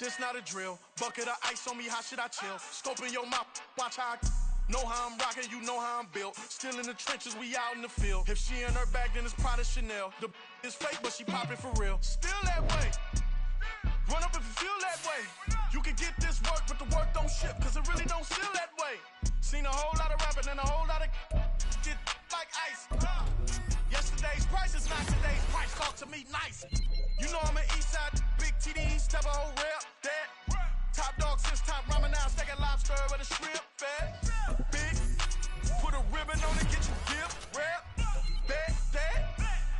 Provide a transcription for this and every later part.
This not a drill. Bucket of ice on me, how should I chill? Scoping your mouth, watch how I know how I'm rocking, you know how I'm built. Still in the trenches, we out in the field. If she in her bag, then it's Prada Chanel. The is fake, but she popping for real. Still that way. Run up if you feel that way. You can get this work, but the work don't ship, cause it really don't feel that way. Seen a whole lot of rapping and a whole lot of get like ice. Yesterday's price is not today's price. Talk to me nice. You know I'm an Eastside, big TD, step a whole rep. That top dog since top ramen now, second lobster with a shrimp. Fat, big, put a ribbon on it, get you gift. Rap, that,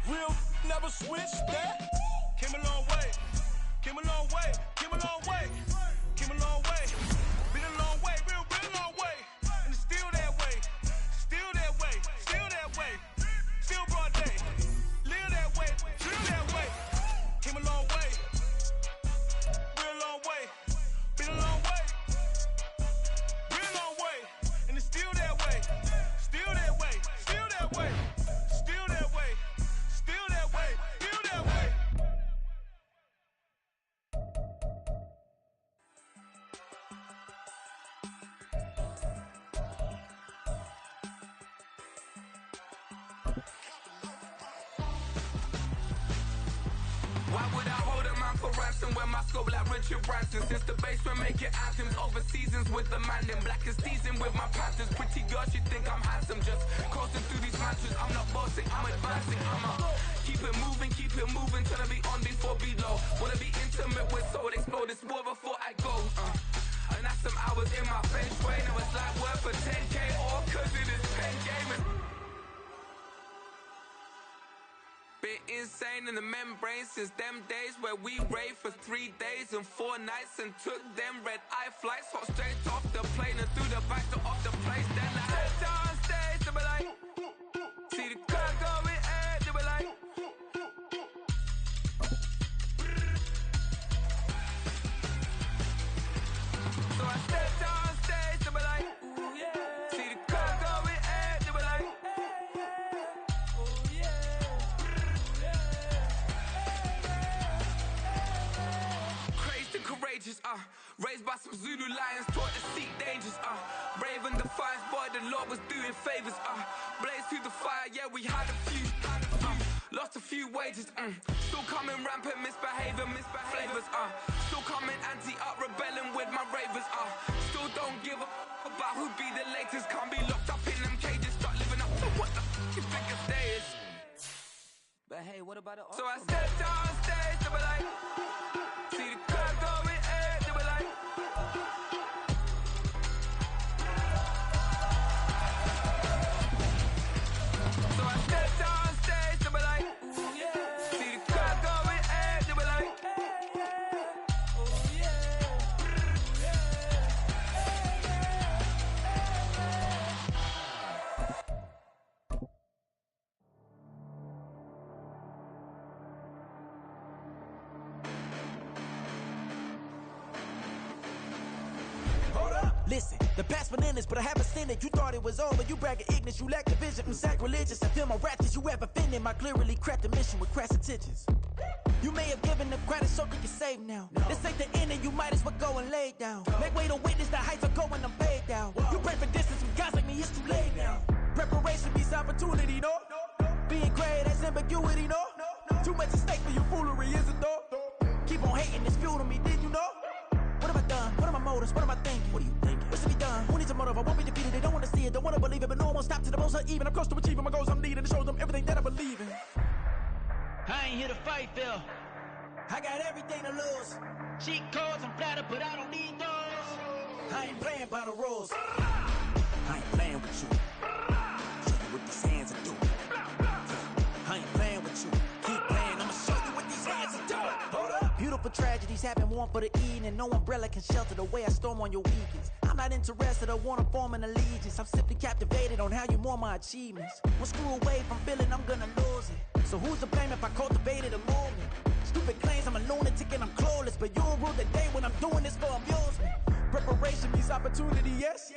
real never switch that. Came a long way, came a long way, came a long way, came a long way. Been a long way, real long way. And it's still that way, still that way, still that way. Still broad day, live that way, feel that way. Came a long way, real long way. Been a long way, real long way. And it's still that way, still that way, still that way, still that way, still that way, still that way. Why would I hold a man for ransom when my scope like Richard Branson? Since the basement making anthems over seasons with the man in black is teasing with my panthers. Pretty girl, she think I'm handsome. Just coasting through these mantras. I'm not bossing, I'm advancing. I'ma keep it moving, trying to be on before below. Wanna be intimate with soul, explode this war before I go. And that's some hours in my feng shui. Now it's like work for 10K all cause it is pen gaming. Been insane in the membrane since them days where we raved for 3 days and 4 nights and took them red eye flights, hot straight off the plane and through the back door of the place. Then I stepped on stage, they were like, see the crowd going air, they were like, so I stepped on stage, they were like, ooh yeah, see the crowd going air, they were like, courageous, raised by some Zulu lions, taught to seek dangers, brave and defiant, boy, the Lord was doing favors, blaze through the fire, yeah, we had a few, lost a few wages, still coming rampant, misbehaving, flavors, still coming anti-up, rebelling with my ravers, still don't give a about who be the latest, can't be locked up in them cages, start living up to what the you think a day is. But hey, what about it? So I stepped on stage, they were like, see the crowd going air, they were like, so I stepped on stage, they were like, ooh yeah, see the crowd going air, they were like, oh yeah, Listen, the past bananas, but I haven't seen it. You thought it was over, you bragging ignorance, you lack the vision. I'm sacrilegious, I feel my raptors, you ever offended my clearly crafted mission with crass intentions. You may have given the credit so you can save now. This ain't the end and you might as well go and lay down. Make way to witness the heights are going, I'm paid down. You pray for distance with guys like me, it's too late now. Preparation means opportunity, no? Being great, that's ambiguity, no? Too much at stake for your foolery, is it though? Keep on hating, it's fuel to me, did you know? What have I done? What are my motives? What am I thinking? What are you thinking? What's to be done? Who needs a motive? I won't be defeated. They don't want to see it, don't want to believe it, but no one won't stop to the most even. I'm close to achieving my goals. I'm needing to show them everything that I believe in. I ain't here to fight, Phil. I got everything to lose. Cheat codes, I'm flattered, but I don't need those. I ain't playing by the rules. I ain't playing with you. Show you what these hands are doing. I ain't playing with you. Keep playing, I'ma show you what these hands are doing. Hold up. Beautiful tragedies happen, one for the evening, and no umbrella can shelter the way I storm on your weekends. I'm not interested, I wanna form an allegiance. I'm simply captivated on how you more my achievements. One screw away from feeling I'm gonna lose it. So who's to blame if I cultivated a movement? Stupid claims I'm a lunatic and I'm clueless, but you'll rule the day when I'm doing this for amusement. Preparation means opportunity, yes.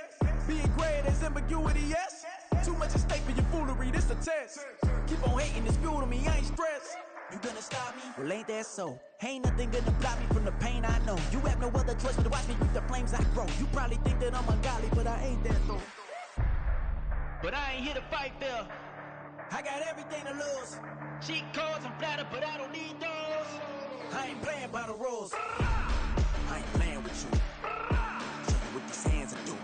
Being great as ambiguity, yes. Too much at stake for your foolery, this a test. Keep on hating, it's fuel to me, I ain't stressed. You gonna stop me? Well, ain't that so? Ain't nothing gonna block me from the pain I know. know. You have no other choice but to watch me reap the flames I grow. You probably think that I'm ungodly, but I ain't that though. But I ain't here to fight fair. I got everything to lose. Cheat codes, I'm flattered, but I don't need those. I ain't playing by the rules. I ain't playing with you. Show you what these hands are doing.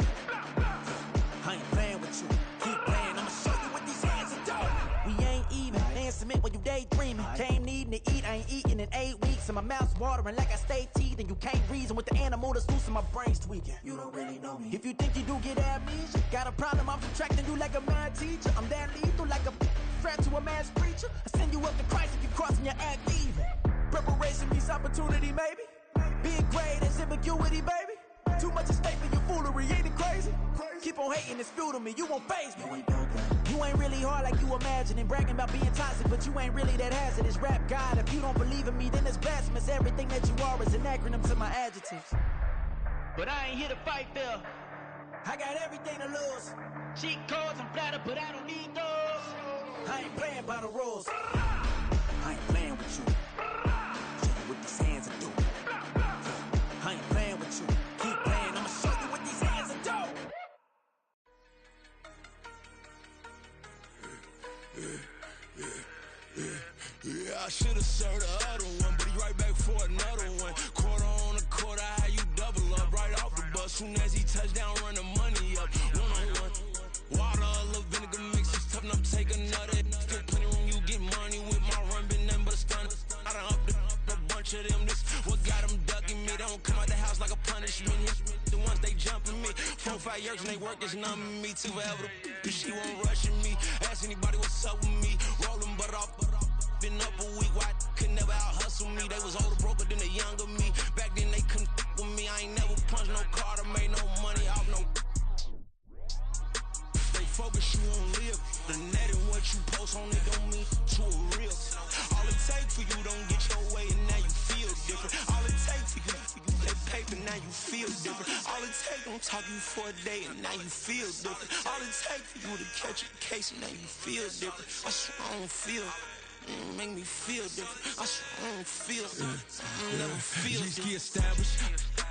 I ain't playing with you. Keep playing, I'ma show you what these hands are doing. We ain't even. Ain't submit when you daydreaming. Came needing to eat, I ain't eating in 8 weeks. And my mouth's watering like I stay teeth. And you can't reason with the animal that's loose and my brain's tweaking. You don't really know me. If you think you do get amnesia, got a problem, I'm subtracting you like a mad teacher. I'm that lethal like a threat to a mass preacher. I send you up to Christ if you crossing your act even. Preparation means opportunity, maybe. Big grade is ambiguity, baby. Too much at stake for your foolery, ain't it crazy? Keep on hating, it's fuel to me, you won't faze me. You ain't really hard like you imagine and bragging about being toxic, but you ain't really that hazardous. Rap God, if you don't believe in me, then it's blasphemous. Everything that you are is an acronym to my adjectives. But I ain't here to fight fair. I got everything to lose. Cheat codes, I'm flattered, but I don't need those. I ain't playing by the rules. I ain't playing with you. Show you what these hands are doing. I ain't playing with you. Keep playing, I'ma show you what these hands are doing. Yeah, I should've served the other one, but he right back for another one. Quarter on a quarter, how you double up right off the bus. Soon as he touch down, run the money up. One-on-one. Water, a little vinegar mix, it's tough enough to take another. Still plenty room, you get money with my run, been nothing but a stun. I done up a bunch of them, this what got them ducking me. They don't come out the house like a punishment. The ones they jumping me. 4 or 5 years and they work is numbing me. Too forever, she won't rushing me. Ask anybody what's up with me. Rollin' butt off. Been up a week, why could never out hustle me? They was older, broker than the younger me. Back then they couldn't with me. I ain't never punched no card or made no money off no. They focus you on live. The net and what you post on it don't mean to a real. All it take for you don't get your way and now you feel different. All it take for you that paper, now you feel different. All it take don't talk you for a day and now you feel different. All it take for you to catch a case and now you feel different. I swear I don't feel. Make me feel different. I swear I don't feel. I never feel different. G-ski established.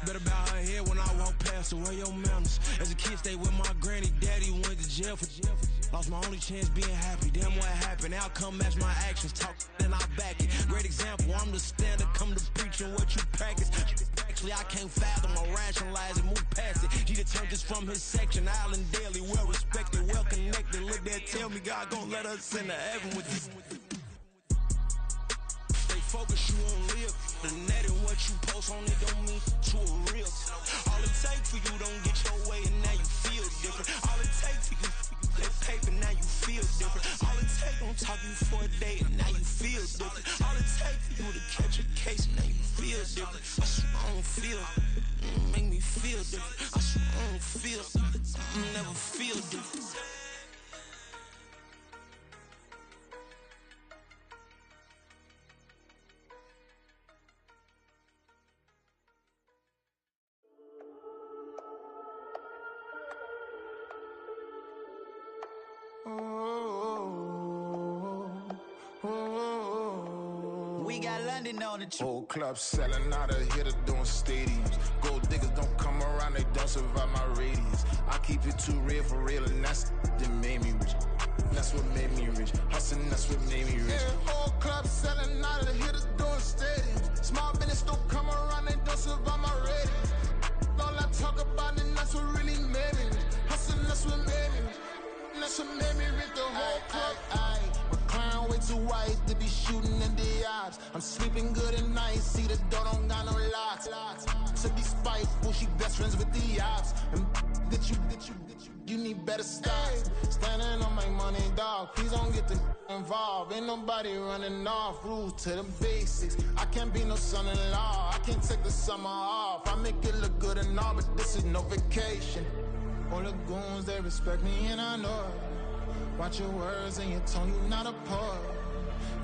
Better bow her head when I walk past her. Where your manners? As a kid, stayed with my granny. Daddy went to jail for jail. Lost my only chance being happy. Damn, what happened? Outcome match my actions. Talk then I back it. Great example. I'm the standard. Come to preaching what you practice. Actually, I can't fathom or rationalize and move past it. He turned this from his section. Island daily, well respected, well connected. Look there, tell me God gon' let us into heaven with this. Focus you on live. The net and what you post on it don't mean to a real. All it take for you don't get your way and now you feel different. All it take for you that paper, now you feel different. All it take don't talk you for a day and now you feel different. All it take for you to catch a case and now you feel different. I swear I don't feel. Make me feel different. I swear I don't feel. I never feel different. We got London on the trip. Whole club selling out of here to doing stadiums. Gold diggers don't come around, they don't survive my radius. I keep it too real for real, and that's that made me rich. That's what made me rich. Hustling, that's what made me rich. Yeah, whole club selling out of here to doing stadiums. Small business don't come around, they don't survive my radius. All I talk about, and that's what really made me rich. Hustling, that's what made me rich. That's what made me rich. The whole club. Clown way too white to be shooting in the eyes. I'm sleeping good at night, see the door don't got no locks. To be spiteful, she best friends with the ops. And you need better stop. Standing on my money, dog. Please don't get involved. Ain't nobody running off. Rules to the basics. I can't be no son-in-law. I can't take the summer off. I make it look good and all, but this is no vacation. All the goons, they respect me and I know it. Watch your words and your tone, you not a poet.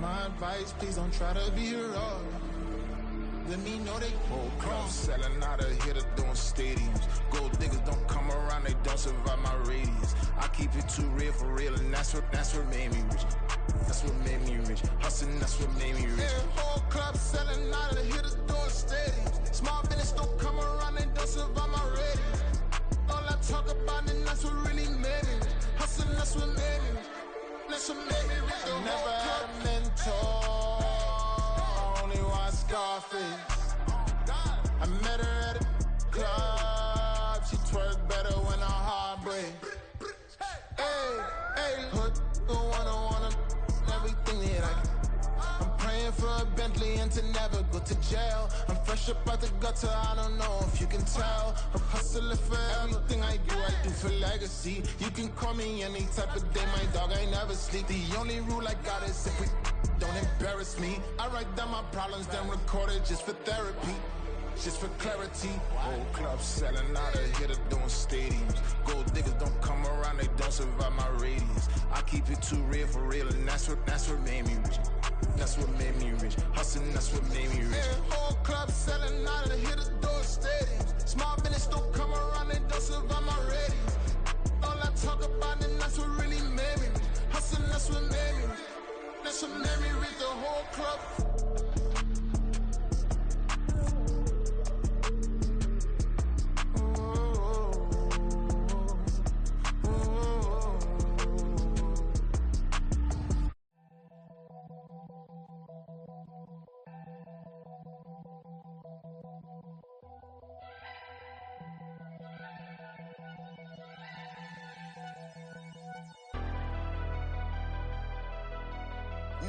My advice, please don't try to be heroic. Let me know they whole club selling out of here to doing stadiums. Gold diggers don't come around, they don't survive my radius. I keep it too real for real, and that's what made me rich. That's what made me rich. Hustling, that's what made me rich. Yeah, whole club selling out of here to doing stadiums. Small business to jail. I'm fresh up out the gutter, I don't know if you can tell. I'm hustling for everything I do for legacy. You can call me any type of day, my dog, I never sleep. The only rule I got is if we don't embarrass me. I write down my problems, then record it just for therapy. Just for clarity, whole club selling out of here to doing stadiums. Gold diggers don't come around, they don't survive my radius. I keep it too real for real, and that's what made me rich. That's what made me rich. Hustling, that's what made me rich. Yeah, whole club selling out of here to doing stadiums. Small business don't come around, they don't survive my radius. All I talk about, and that's what really made me rich. Hustling, that's what made me rich. That's what made me rich. The whole club.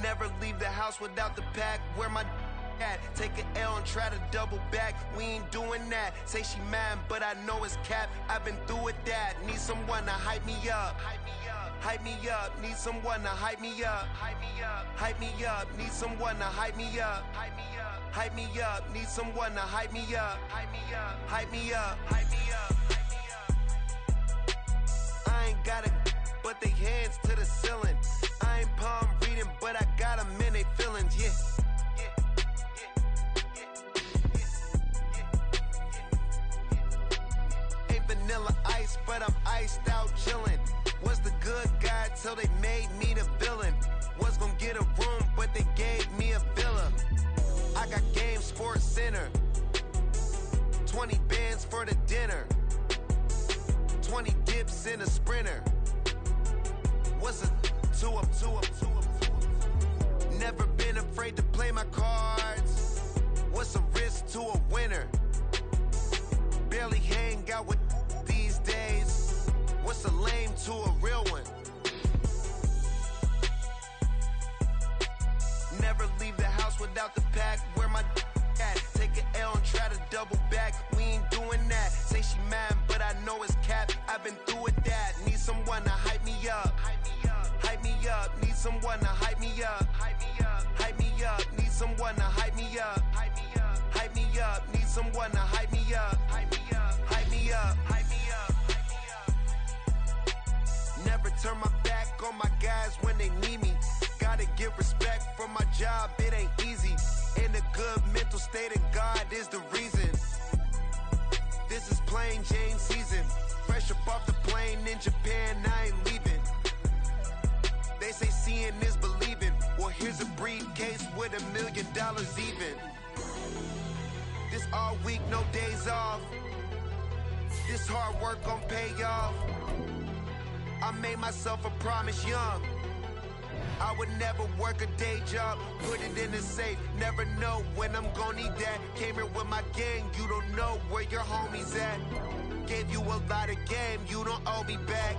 Never leave the house without the pack. Where my at? Take an L and try to double back. We ain't doing that. Say she mad, but I know it's cap. I've been through with that. Need someone to hype me up. Hype me up. Need someone to hype me up. Hype me up. Need someone to hype me up. Hype me up. Need someone to hype me up. Hype me up. Hype me up. I ain't got it, but they hands to the ceiling. I ain't palm reading, but I got them in they feelings, yeah. Ain't vanilla ice, but I'm iced out chillin'. Was the good guy till they made me the villain. Was gonna get a room, but they gave me a villa. I got game, Sports Center. 20 bands for the dinner. 20 dips in a Sprinter. What's a two up. Never been afraid to play my cards. What's a risk to a winner? Barely hang out with these days. What's a lame to a real one? Never leave the house without the pack. Where my at? Take an L and try to double back. We ain't doing that. Say she mad, but I know it's cap. I've been through with that. Need someone to hype me up. Hype me up. Need someone to hype me up. Hype me up. Need someone to hype me up. Hype me up. Need someone to hype me up. Hype me up. Never turn my back on my guys when they need me. Gotta give respect for my job, it ain't easy. In a good mental state and God is the reason. This is plain Jane season. Fresh up off the plane in Japan, I ain't leaving. They say seeing is believing. Well, here's a briefcase with $1 million even. This all week, no days off. This hard work gon' pay off. I made myself a promise young. I would never work a day job, put it in the safe. Never know when I'm gonna need that. Came here with my gang, you don't know where your homies at. Gave you a lot of game, you don't owe me back.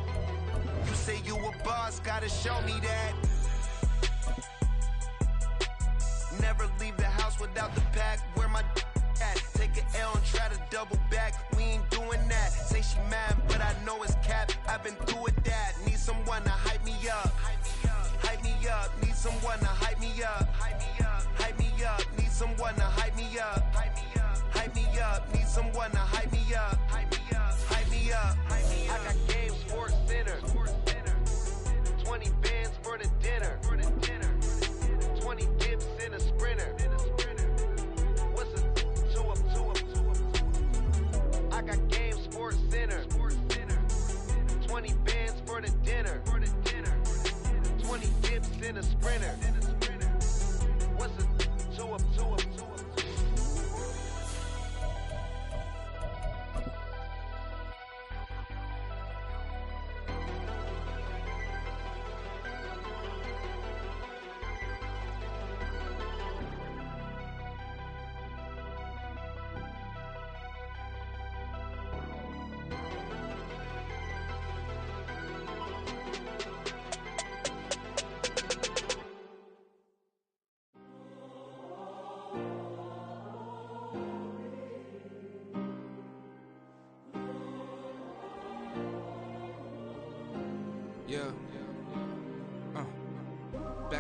You say you a boss, gotta show me that. Never leave the house without the pack. Where my at? Take an L and try to double back. We ain't doing that. Say she mad, but I know it's cap. I've been through with that. Need someone to hype me up. Hype me up. Need someone to hype me up. Hype me up. Need someone to hype me up. Hype me up. Need someone to hype me up. Hype me up. I got game, Sports Center. 20 bands for the dinner. 20 dips in a Sprinter. What's a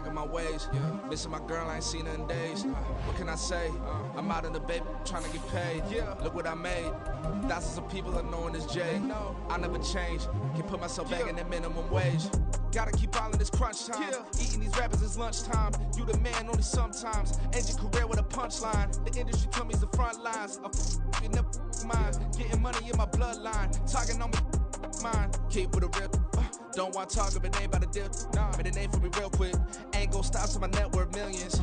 in my ways. Missing my girl, I ain't seen her in days. What can I say? I'm out in the baby, trying to get paid. Look what I made. Thousands of people are knowing this Jay. I never change. Can put myself back in that minimum wage. Gotta keep all in this crunch time. Eating these rappers is lunchtime. You the man only sometimes. End your career with a punchline. The industry told me it's the front lines. You never mind. Getting money in my bloodline. Talking on me, mine. Keep with a real. Don't want to talk if it ain't about a dip. Made a name for me real quick. Ain't gon' stop till my net worth millions.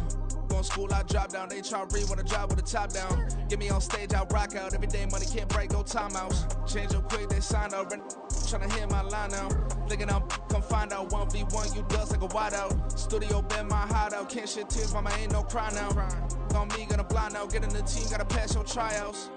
Going school, I drop down. They try to read when I drop with the top down. Get me on stage, I rock out. Every day money can't break, go timeouts. Change up quick, they sign up. Tryna hear my line now. Thinking I'm come find out 1v1, you dust like a wide out. Studio been my hideout. Can't shed tears, mama ain't no cry now. On me, gonna blind out. Get in the team, gotta pass your tryouts.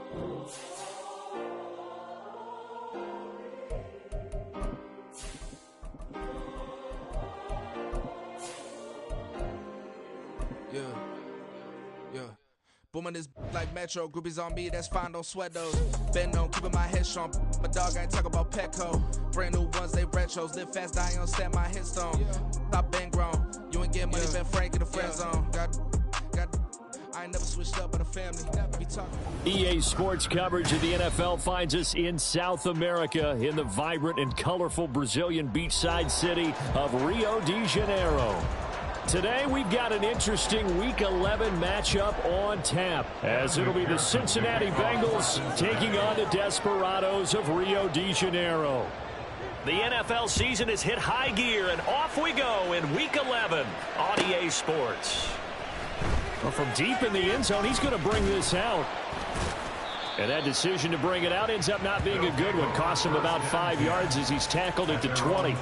Booming this like Metro, groupies on me, that's fine, don't sweat those. Been on, keeping my head strong. My dog ain't talking about Petco. Brand new ones, they retros. Live fast, die on set, my headstone. Stop been grown. You ain't getting money, been Frank in the friend zone. I ain't never switched up, but a family. Never be talking. EA Sports coverage of the NFL finds us in South America in the vibrant and colorful Brazilian beachside city of Rio de Janeiro. Today, we've got an interesting Week 11 matchup on tap, as it'll be the Cincinnati Bengals taking on the Desperados of Rio de Janeiro. The NFL season has hit high gear, and off we go in Week 11 on EA Sports. Well, from deep in the end zone, he's going to bring this out. And that decision to bring it out ends up not being a good one. Costs him about 5 yards as he's tackled at the 20.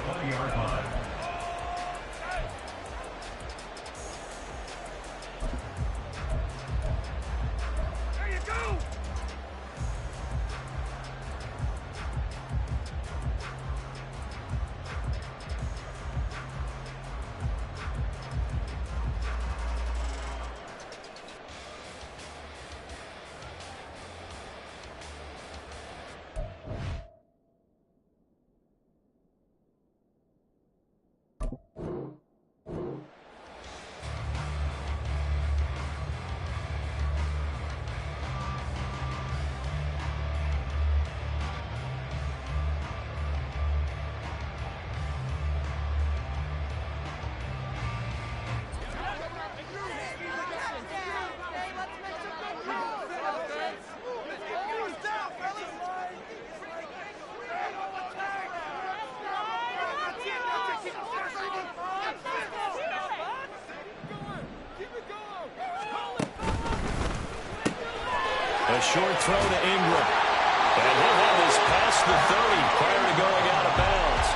A short throw to Ingram. And he'll have this past the 30 prior to going out of bounds.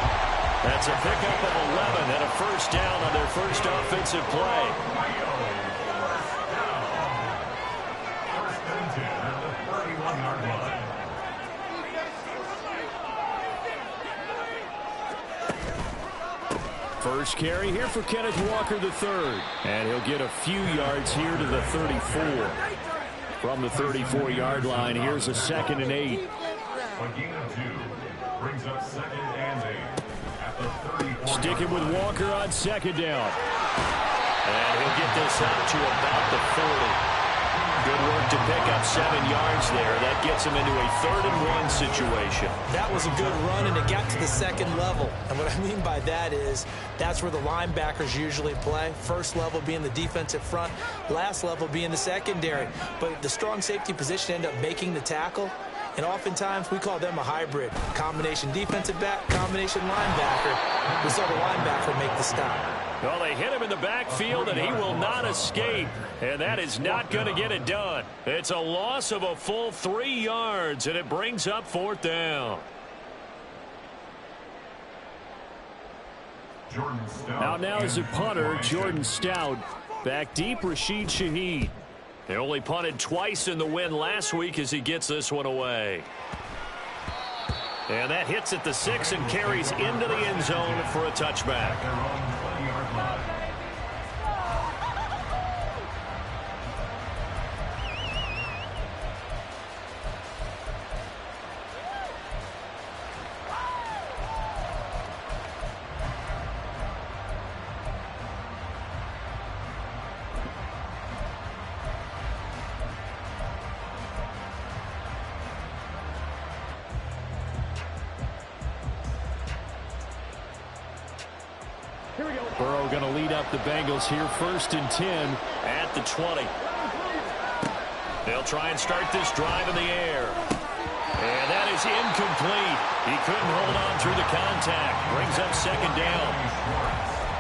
That's a pickup of 11 and a first down on their first offensive play. First carry here for Kenneth Walker III. And he'll get a few yards here to the 34. From the 34-yard line, here's a 2nd and 8. Sticking with Walker on 2nd down. And he'll get this out to about the 40. Good work to pick up 7 yards there. That gets him into a 3rd and 1 situation. That was a good run, and it got to the 2nd level. And what I mean by that is that's where the linebackers usually play. First level being the defensive front, last level being the secondary. But the strong safety position ended up making the tackle. And oftentimes we call them a hybrid. Combination defensive back, combination linebacker. We saw the linebacker make the stop. Well, they hit him in the backfield, and he will not escape. And that is not going to get it done. It's a loss of a full 3 yards, and it brings up 4th down. Out now is a punter, Jordan Stout. Back deep, Rashid Shaheed. They only punted twice in the win last week as he gets this one away. And that hits at the 6 and carries into the end zone for a touchback. Burrow going to lead up the Bengals here, 1st and 10 at the 20. They'll try and start this drive in the air. And that is incomplete. He couldn't hold on through the contact. Brings up 2nd down.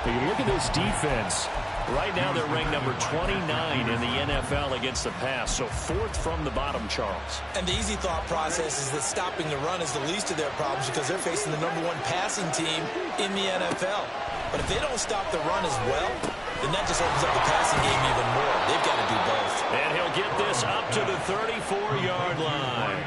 But you look at this defense. Right now they're ranked number 29 in the NFL against the pass. So 4th from the bottom, Charles. And the easy thought process is that stopping the run is the least of their problems because they're facing the number 1 passing team in the NFL. But if they don't stop the run as well, then that just opens up the passing game even more. They've got to do both. And he'll get this up to the 34-yard line.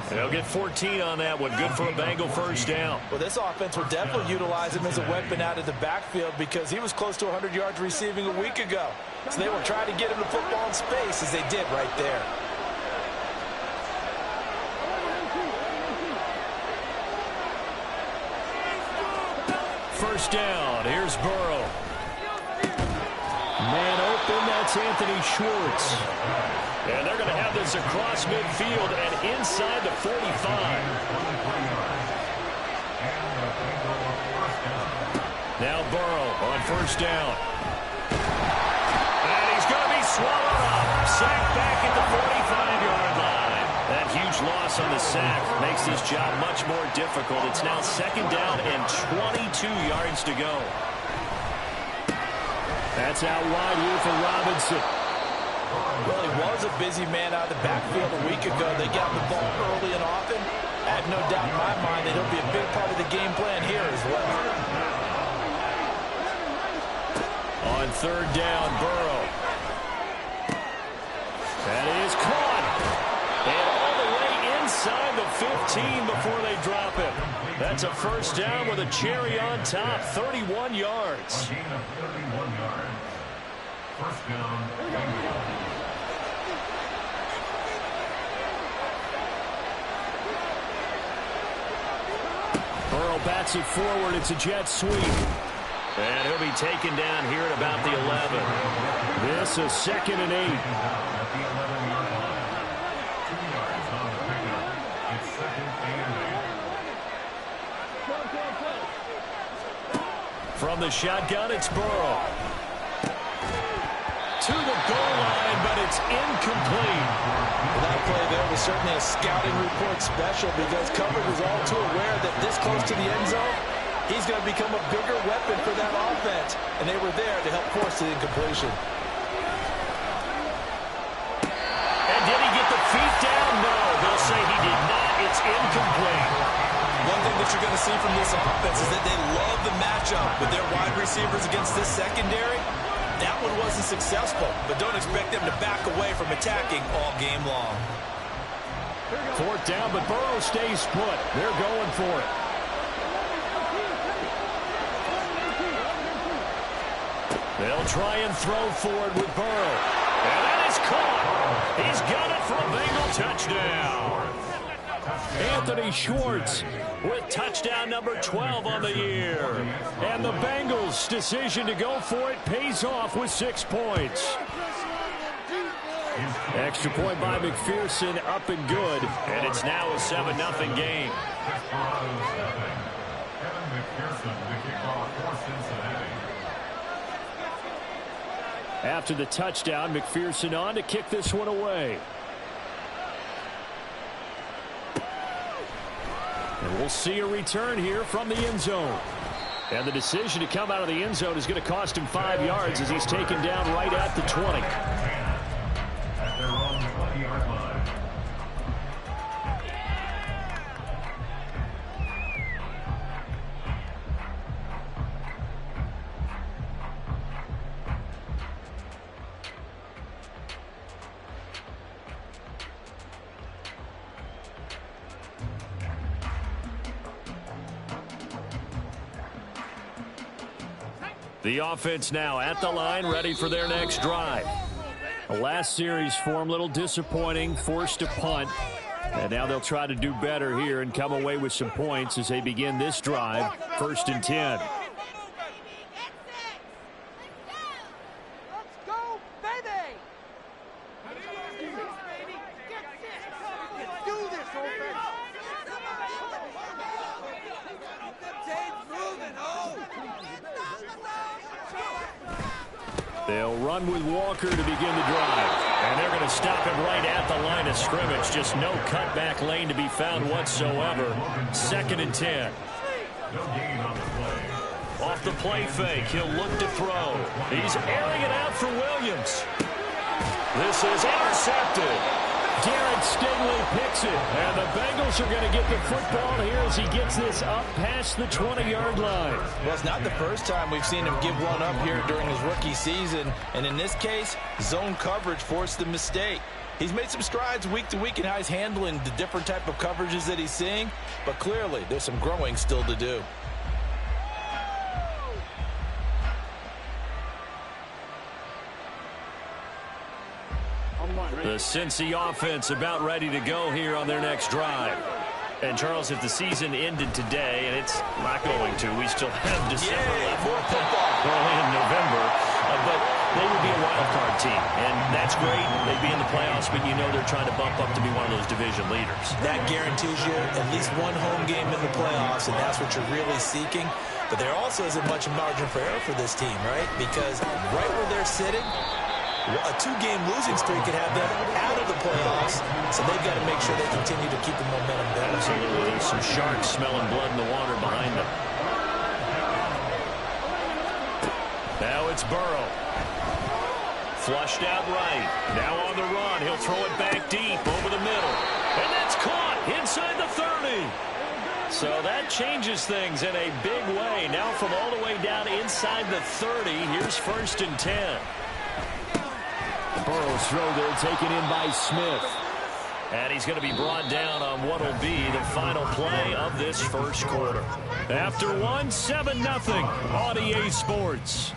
And he'll get 14 on that one. Good for a Bengal 1st down. Well, this offense will definitely utilize him as a weapon out of the backfield because he was close to 100 yards receiving a week ago. So they will try to get him the football in space as they did right there. First down. Here's Burrow. Man open. That's Anthony Schwartz. And they're going to have this across midfield and inside the 45. Now Burrow on 1st down. And he's going to be swallowed up. Sacked back at the 45-yard line. That huge loss on the sack makes this job much more difficult. It's now 2nd down and 22 yards to go. That's out wide here for Robinson. Well, he was a busy man out of the backfield a week ago. They got the ball early and often. I have no doubt in my mind that he'll be a big part of the game plan here as well. On 3rd down, Burrow. That is caught. And all the way inside the 15 before they drop it. That's a 1st down with a cherry on top, 31 yards. Burrow bats it forward. It's a jet sweep. And he'll be taken down here at about the 11. This is 2nd and 8. From the shotgun, it's Burrow. To the goal line, but it's incomplete. Well, that play there was certainly a scouting report special because coverage was all too aware that this close to the end zone, he's going to become a bigger weapon for that offense. And they were there to help force the incompletion. And did he get the feet down? No, they'll say he did not. It's incomplete. One thing that you're going to see from this offense is that they love the matchup with their wide receivers against this secondary. That one wasn't successful, but don't expect them to back away from attacking all game long. 4th down, but Burrow stays put. They're going for it. They'll try and throw forward with Burrow. And that is caught. He's got it for a Bengal touchdown. Anthony Schwartz with touchdown number 12 on the year. And the Bengals' decision to go for it pays off with 6 points. Extra point by McPherson, up and good. And it's now a 7-0 game. After the touchdown, McPherson on to kick this one away. And we'll see a return here from the end zone. And the decision to come out of the end zone is going to cost him 5 yards as he's taken down right at the 20. At their own 20-yard line. The offense now at the line, ready for their next drive. The last series for them, a little disappointing, forced to punt. And now they'll try to do better here and come away with some points as they begin this drive, 1st and 10. They'll run with Walker to begin the drive. And they're going to stop him right at the line of scrimmage. Just no cutback lane to be found whatsoever. 2nd and 10. Off the play fake, he'll look to throw. He's airing it out for Williams. This is intercepted. Garrett Stingley picks it. And the Bengals are going to get the football here as he gets this up past the 20-yard line. Well, it's not the first time we've seen him give one up here during his rookie season. And in this case, zone coverage forced the mistake. He's made some strides week to week in how he's handling the different type of coverages that he's seeing. But clearly, there's some growing still to do. The Cincy offense about ready to go here on their next drive. And, Charles, if the season ended today, and it's not going to, we still have December left. More football. Early in November. But they would be a wild card team. And that's great. They'd be in the playoffs, but you know they're trying to bump up to be one of those division leaders. That guarantees you at least one home game in the playoffs, and that's what you're really seeking. But there also isn't much margin for error for this team, right? Because right where they're sitting, a 2-game losing streak could have them out of the playoffs, so they've got to make sure they continue to keep the momentum going. Absolutely. There's some sharks smelling blood in the water behind them. Now it's Burrow. Flushed out right. Now on the run. He'll throw it back deep over the middle. And that's caught inside the 30. So that changes things in a big way. Now from all the way down inside the 30, here's 1st and 10. Burrow's throw there taken in by Smith. And he's going to be brought down on what will be the final play of this first quarter. After 1, 7-0 on EA Sports.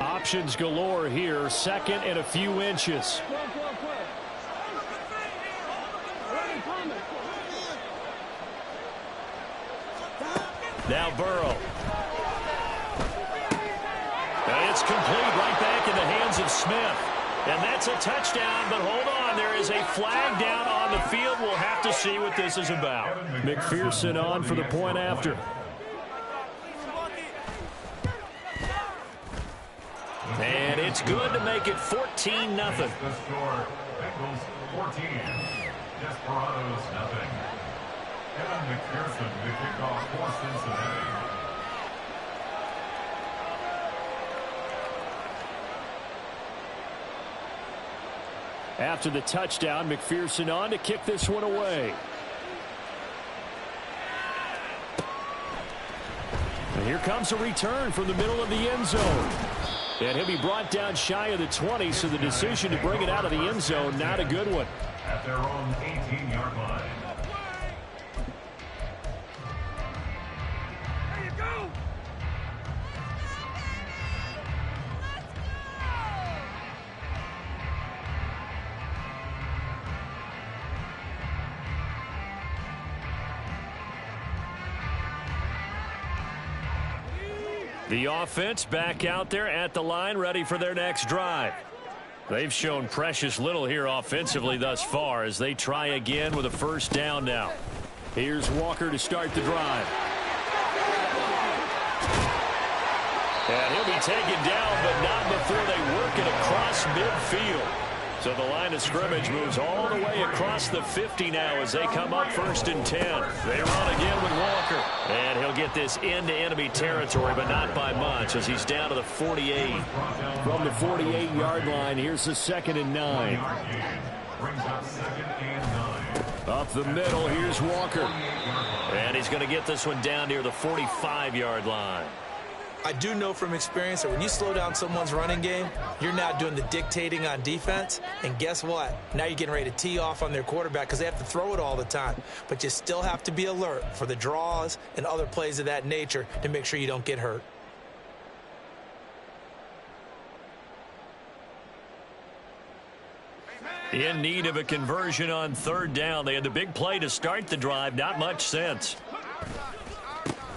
Options galore here. 2nd and a few inches. Now Burrow. And it's complete right back in the hands of Smith. And that's a touchdown, but hold on. There is a flag down on the field. We'll have to see what this is about. McPherson on for the point after. And it's good to make it 14-0. The score, Bengals 14, Desperados 0. Evan McPherson to kick off for Cincinnati. After the touchdown, McPherson on to kick this one away. And here comes a return from the middle of the end zone. And he'll be brought down shy of the 20, so the decision to bring it out of the end zone, not a good one. At their own 18-yard line. There you go. The offense back out there at the line, ready for their next drive. They've shown precious little here offensively thus far as they try again with a 1st down now. Here's Walker to start the drive. And he'll be taken down, but not before they work it across midfield. So the line of scrimmage moves all the way across the 50 now as they come up 1st and 10. They run again with Walker. And he'll get this into enemy territory, but not by much as he's down to the 48. From the 48-yard line, here's the 2nd and 9. Brings up 2nd and 9. Up the middle, here's Walker. And he's going to get this one down near the 45-yard line. I do know from experience that when you slow down someone's running game, you're now doing the dictating on defense. And guess what? Now you're getting ready to tee off on their quarterback because they have to throw it all the time. But you still have to be alert for the draws and other plays of that nature to make sure you don't get hurt. In need of a conversion on 3rd down. They had the big play to start the drive. Not much sense.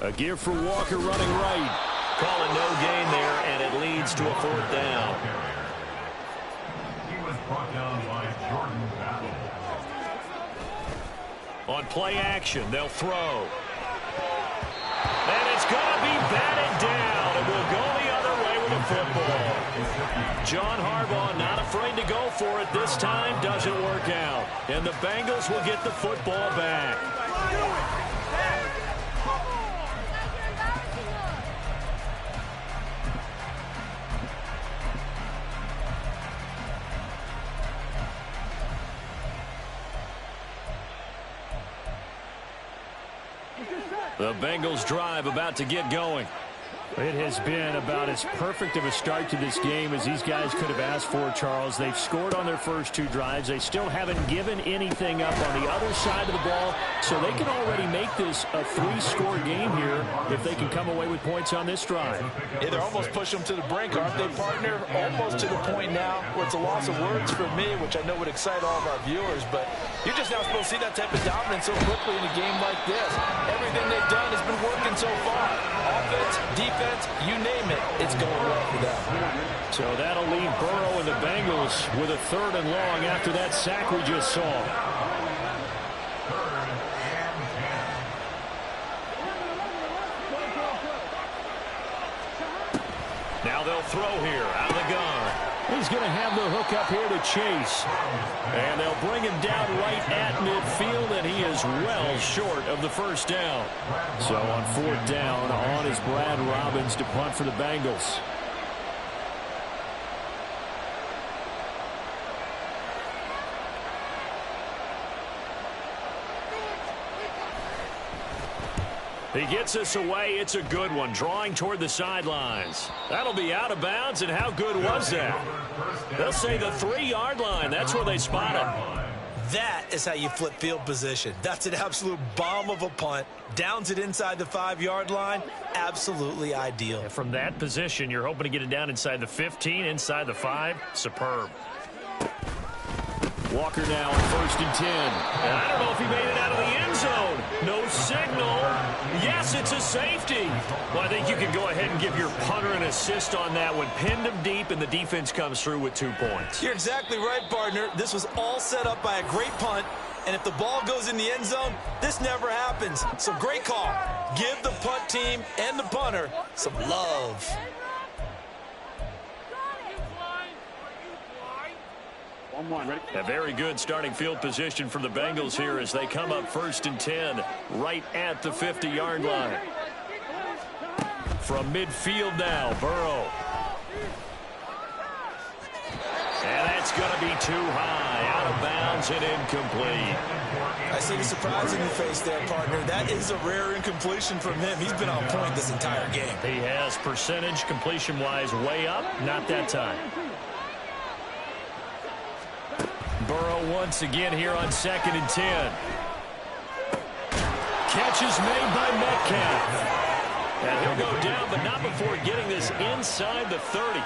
A give for Walker running right. Calling no gain there, and it leads to a 4th down. He was brought down by Jordan Battle. On play action, they'll throw. And it's going to be batted down. It will go the other way with the football. John Harbaugh not afraid to go for it this time. Doesn't work out. And the Bengals will get the football back. The Bengals drive about to get going. It has been about as perfect of a start to this game as these guys could have asked for, Charles. They've scored on their first 2 drives. They still haven't given anything up on the other side of the ball, so they can already make this a 3-score game here if they can come away with points on this drive. Yeah, they're almost pushing them to the brink, aren't they, partner? Almost to the point now where it's a loss of words for me, which I know would excite all of our viewers, but you're just now supposed to see that type of dominance so quickly in a game like this. Everything they've done has been working so far. Offense, defense, you name it, it's going well for them. So that'll leave Burrow and the Bengals with a 3rd and long after that sack we just saw. Now they'll throw here out of the gun. He's going to have the hook up here to Chase. And they'll bring him down right at midfield, and he is well short of the 1st down. So on 4th down, on is Brad Robbins to punt for the Bengals. He gets us away. It's a good one, drawing toward the sidelines. That'll be out of bounds, and how good was that? They'll say the 3-yard line. That's where they spot it. That is how you flip field position. That's an absolute bomb of a punt. Downs it inside the 5-yard line. Absolutely ideal. And from that position, you're hoping to get it down inside the 15, inside the 5. Superb. Walker now on 1st and 10. And I don't know if he made it out of the end zone. No signal. Yes, it's a safety. Well, I think you can go ahead and give your punter an assist on that one. Pinned him deep, and the defense comes through with 2 points. You're exactly right, partner. This was all set up by a great punt. And if the ball goes in the end zone, this never happens. So great call. Give the punt team and the punter some love. A very good starting field position for the Bengals here as they come up 1st and 10 right at the 50-yard line. From midfield now, Burrow. And that's going to be too high, out of bounds and incomplete. I see the surprise in your face there, partner. That is a rare incompletion from him. He's been on point this entire game. He has percentage completion-wise way up, not that time. Burrow once again here on 2nd and 10. Catch is made by Metcalf. And he'll go down, but not before getting this inside the 30.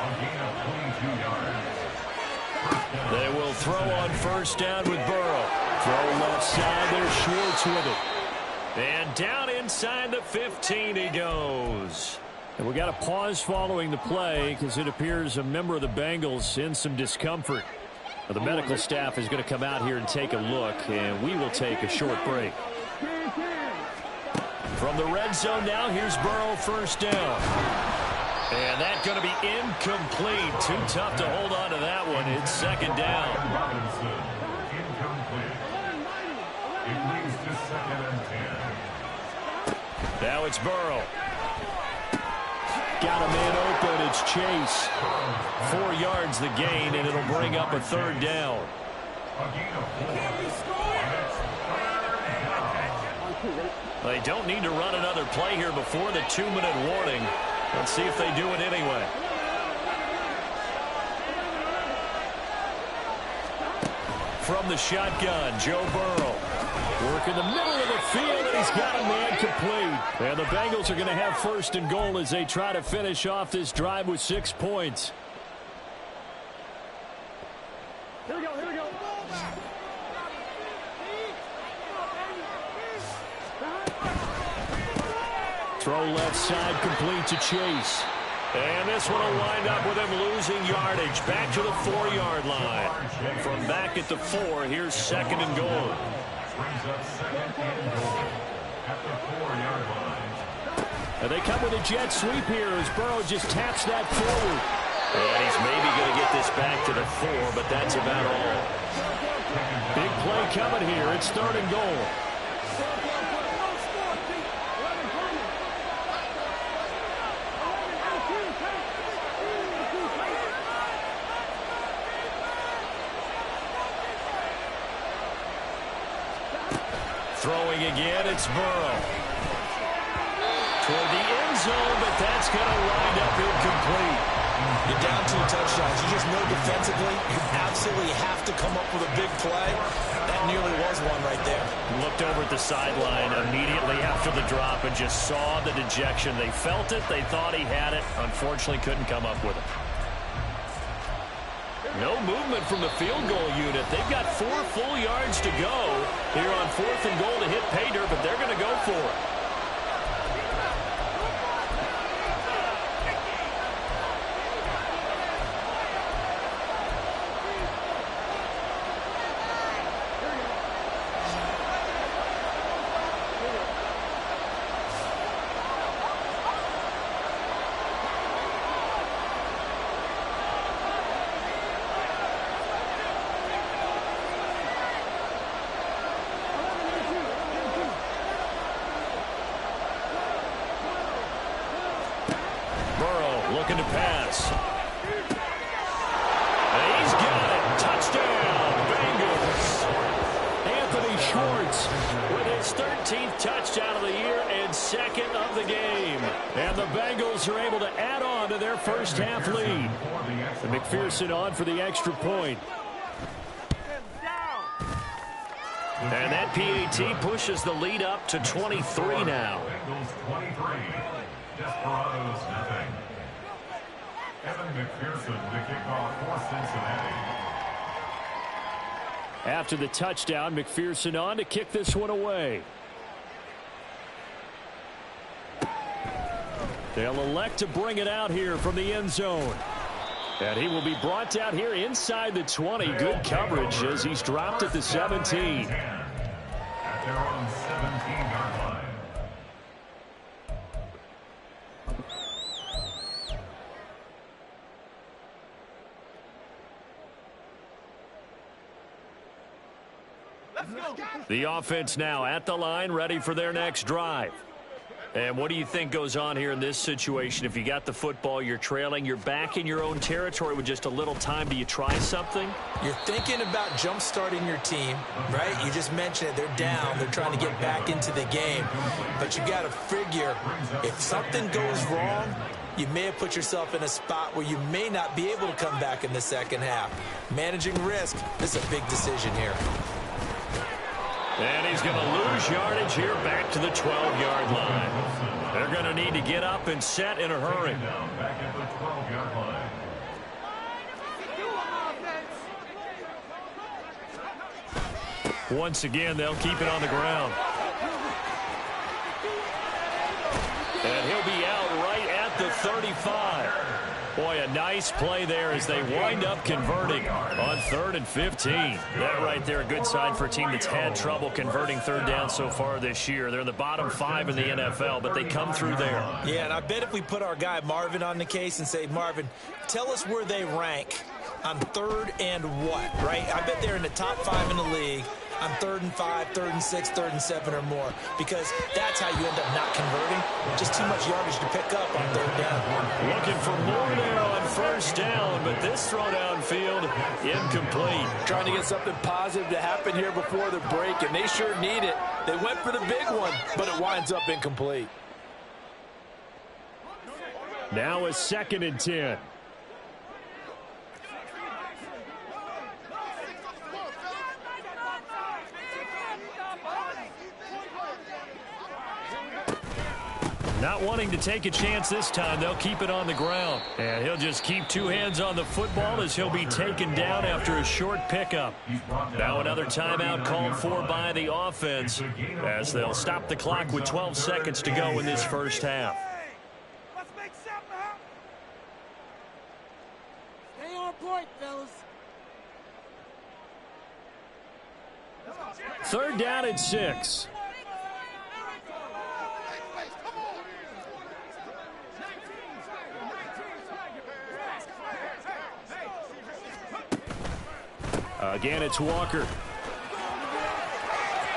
They will throw on 1st down with Burrow. Throw left side, there's Schwartz with it. And down inside the 15 he goes. And we got a pause following the play because it appears a member of the Bengals in some discomfort. The medical staff is going to come out here and take a look, and we will take a short break. From the red zone now, here's Burrow 1st down. And that's going to be incomplete. Too tough to hold on to that one. It's 2nd down. Now it's Burrow. Got a man open. It's Chase. 4 yards the gain, and it'll bring up a 3rd down. They don't need to run another play here before the 2-minute warning. Let's see if they do it anyway. From the shotgun, Joe Burrow. Work in the middle of the field, and he's got a man complete. And the Bengals are going to have 1st and goal as they try to finish off this drive with 6 points. Here we go, here we go. Throw left side, complete to Chase. And this one will wind up with him losing yardage. Back to the 4-yard line. From back at the 4, here's second and goal. Brings up second and goal at the 4-yard line. And they come with a jet sweep here as Burrow just taps that forward. And he's maybe going to get this back to the 4, but that's about all. Big play coming here. It's third and goal. Throwing again, it's Burrow. Toward the end zone, but that's going to wind up incomplete. You're down 2 touchdowns. You just know defensively you absolutely have to come up with a big play. That nearly was one right there. Looked over at the sideline immediately after the drop and just saw the dejection. They felt it. They thought he had it. Unfortunately, couldn't come up with it. No movement from the field goal unit. They've got 4 full yards to go here on 4th and goal to hit pay dirt, but they're going to go for it. Looking to pass. And he's got it. Touchdown, Bengals. Anthony Schwartz with his 13th touchdown of the year and second of the game. And the Bengals are able to add on to their first half lead. And McPherson on for the extra point. And that PAT pushes the lead up to 23 now. Bengals 23, Desperados nothing. Evan McPherson to kick off for Cincinnati. After the touchdown, McPherson on to kick this one away. They'll elect to bring it out here from the end zone. And he will be brought down here inside the 20. Good coverage as he's dropped at the 17. At their own 17-yard line. The offense now at the line, ready for their next drive. And what do you think goes on here in this situation? If you got the football, you're trailing, you're back in your own territory with just a little time. Do you try something? You're thinking about jump-starting your team, right? You just mentioned it. They're down. They're trying to get back into the game. But you got to figure if something goes wrong, you may have put yourself in a spot where you may not be able to come back in the second half. Managing risk, this is a big decision here. And he's going to lose yardage here back to the 12-yard line. They're going to need to get up and set in a hurry. Back at the 12-yard line. Once again, they'll keep it on the ground. And he'll be out right at the 35. Boy, a nice play there as they wind up converting on 3rd and 15. That right there, a good sign for a team that's had trouble converting third down so far this year. They're in the bottom 5 in the NFL, but they come through there. Yeah, and I bet if we put our guy Marvin on the case and say, Marvin, tell us where they rank on 3rd and what, right? I bet they're in the top 5 in the league on 3rd and 5, 3rd and 6, 3rd and 7 or more, because that's how you end up not converting. Just too much yardage to pick up on 3rd down. Looking for more there on 1st down, but this throw downfield incomplete. Trying to get something positive to happen here before the break, and they sure need it. They went for the big one, but it winds up incomplete. Now a 2nd and 10. Not wanting to take a chance this time, they'll keep it on the ground. And he'll just keep two hands on the football as he'll be taken down after a short pickup. Now another timeout called for by the offense as they'll stop the clock with 12 seconds to go in this first half. Let's make something happen. Stay on point, fellas. Third down and 6. Again, it's Walker.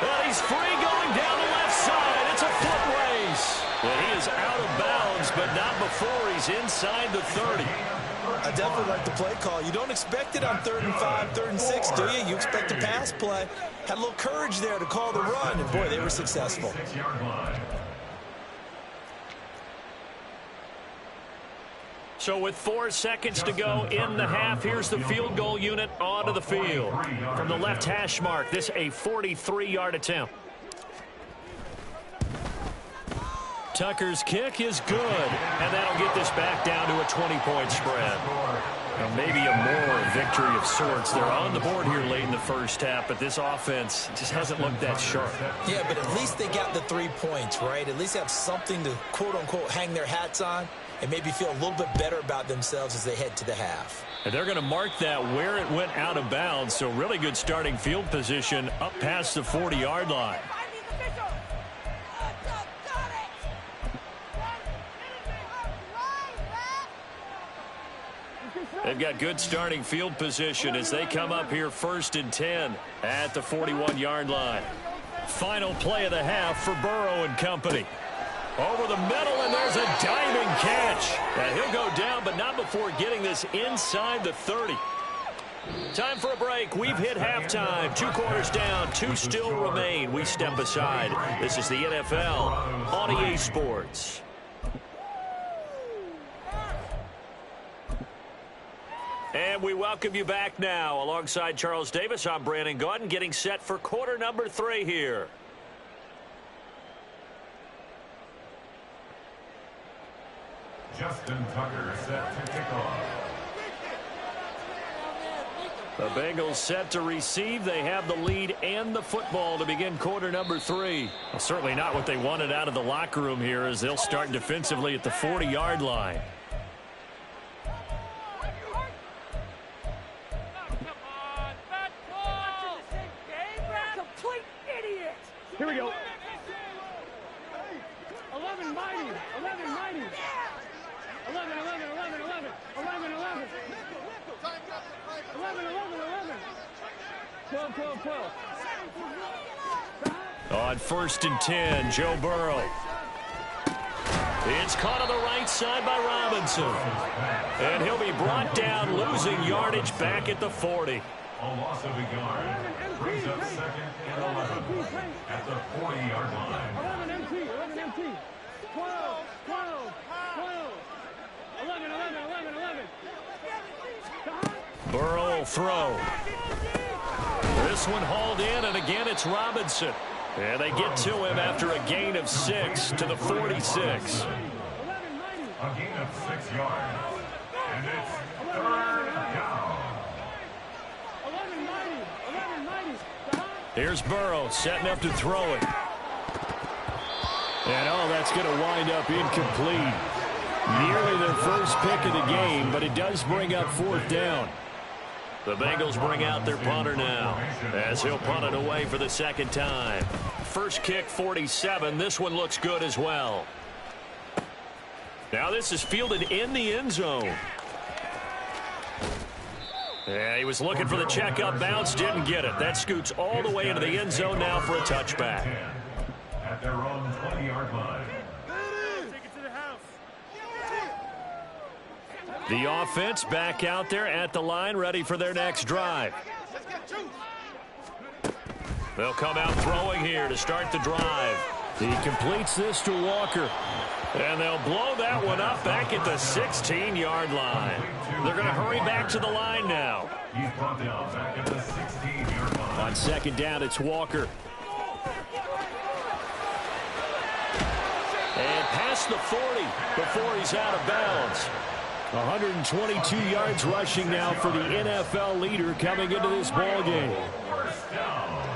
Well, he's free going down the left side. It's a foot race. And he is out of bounds, but not before he's inside the 30. I definitely like the play call. You don't expect it on 3rd and 5, 3rd and 6, do you? You expect a pass play. Had a little courage there to call the run, and boy, they were successful. So with 4 seconds to go in the half, here's the field goal unit onto the field. From the left hash mark, this a 43-yard attempt. Tucker's kick is good, and that'll get this back down to a 20-point spread. Now maybe a moral victory of sorts. They're on the board here late in the first half, but this offense just hasn't looked that sharp. Yeah, but at least they got the 3 points, right? At least have something to, quote-unquote, hang their hats on and maybe feel a little bit better about themselves as they head to the half. And they're going to mark that where it went out of bounds, so really good starting field position up past the 40-yard line. They've got good starting field position as they come up here 1st and 10 at the 41-yard line. Final play of the half for Burrow and company. Over the middle, and there's a diving catch. And he'll go down, but not before getting this inside the 30. Time for a break. We've hit halftime. 2 quarters down, 2 still remain. We step aside. This is the NFL on EA Sports. And we welcome you back now. Alongside Charles Davis, I'm Brandon Gaudin, getting set for quarter number 3 here. Justin Tucker set to kick off. The Bengals set to receive. They have the lead and the football to begin quarter number 3. Well, certainly not what they wanted out of the locker room here as they'll start defensively at the 40-yard line. Here we go. 11 mighty. 11 mighty. 11, 11, 11, 11. 11, 11. 11, 11, 11. 12, 12, 12. On 1st and 10, Joe Burrow. It's caught on the right side by Robinson. And he'll be brought down, losing yardage back at the 40. A loss of a yard brings up 2nd and 11 at the 40-yard line. 11 MT, 11 MT. 12, 12, 12. 11, 11, 11, 11. Burrow will throw. This one hauled in, and again it's Robinson. And they get to him after a gain of 6 to the 46. A gain of 6 yards. And it's 3rd down. Here's Burrow setting up to throw it. And that's going to wind up incomplete. Nearly their first pick of the game, but it does bring up 4th down. The Bengals bring out their punter now as he'll punt it away for the 2nd time. First kick 47. This one looks good as well. Now this is fielded in the end zone. Yeah, he was looking for the check-up bounce, didn't get it. That scoots all the way into the end zone now for a touchback. At their own 20-yard line. Take it to the house. The offense back out there at the line, ready for their next drive. They'll come out throwing here to start the drive. He completes this to Walker. And they'll blow that one up back at the 16-yard line. They're going to hurry back to the line now. He's brought down back at the 16-yard line. On 2nd down, it's Walker. And past the 40 before he's out of bounds. 122 yards rushing now for the NFL leader coming into this ball game. First down.